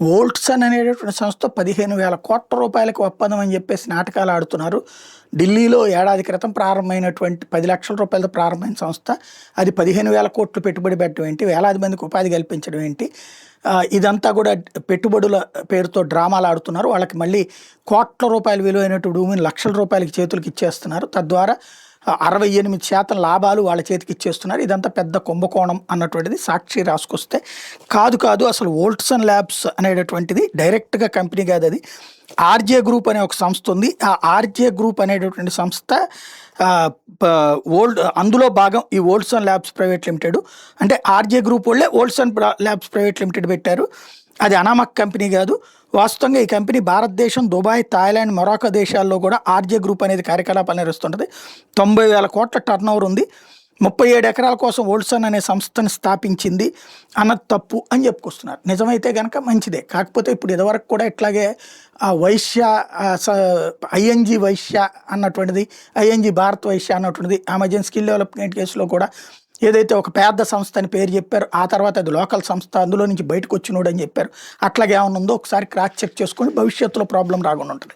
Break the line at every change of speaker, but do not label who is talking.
వోల్ట్సన్ అనేటటువంటి సంస్థ 15,000 కోట్ల రూపాయలకు ఒప్పందం అని చెప్పేసి నాటకాలు ఆడుతున్నారు. ఢిల్లీలో ఏడాది క్రితం ప్రారంభమైనటువంటి 10 లక్షల రూపాయలతో ప్రారంభమైన సంస్థ అది 15,000 కోట్లు పెట్టుబడి పెట్టడం ఏంటి, వేలాది మందికి ఉపాధి కల్పించడం ఏంటి, ఇదంతా కూడా పెట్టుబడుల పేరుతో డ్రామాలు ఆడుతున్నారు. వాళ్ళకి మళ్ళీ కోట్ల రూపాయల విలువైనటువంటి భూమిని లక్షల రూపాయలకి చేతులకు ఇచ్చేస్తున్నారు. తద్వారా 68% లాభాలు వాళ్ళ చేతికి ఇచ్చేస్తున్నారు. ఇదంతా పెద్ద కుంభకోణం అన్నటువంటిది సాక్షి రాసుకొస్తే, కాదు అసలు వోల్ట్సన్ ల్యాబ్స్ అనేటటువంటిది డైరెక్ట్గా కంపెనీ కాదు, అది ఆర్జే గ్రూప్ అనే ఒక సంస్థ ఉంది. ఆ ఆర్జే గ్రూప్ అనేటటువంటి సంస్థ అందులో భాగం ఈ వోల్ట్సన్ ల్యాబ్స్ ప్రైవేట్ లిమిటెడ్. అంటే ఆర్జే గ్రూప్ వాళ్ళే వోల్ట్సన్ ల్యాబ్స్ ప్రైవేట్ లిమిటెడ్ పెట్టారు. అది అనామక్ కంపెనీ కాదు. వాస్తవంగా ఈ కంపెనీ భారతదేశం, దుబాయ్, థాయిలాండ్, మొరాకో దేశాల్లో కూడా ఆర్జే గ్రూప్ అనేది కార్యకలాపాలు నిర్వహిస్తుంటుంది. 90,000 కోట్ల టర్నోవర్ ఉంది. 37 ఎకరాల కోసం వోల్ట్సన్ అనే సంస్థను స్థాపించింది అన్నది తప్పు అని చెప్పుకొస్తున్నారు. నిజమైతే కనుక మంచిదే. కాకపోతే ఇప్పుడు ఇదివరకు కూడా ఇట్లాగే వైశ్య ఐఎన్జీ వైశ్య అన్నటువంటిది, ఐఎన్జీ భారత్ వైశ్య అన్నటువంటిది ఆ మధ్యన స్కిల్ డెవలప్మెంట్ కేసులో కూడా ఏదైతే ఒక పెద్ద సంస్థ అని పేరు చెప్పారు, ఆ తర్వాత అది లోకల్ సంస్థ, అందులో నుంచి బయటకు వచ్చినోడు అని చెప్పారు. అట్లాగే ఏమైనా ఉందో ఒకసారి క్రాస్ చెక్ చేసుకొని భవిష్యత్తులో ప్రాబ్లం రాకుండా ఉంటుంది.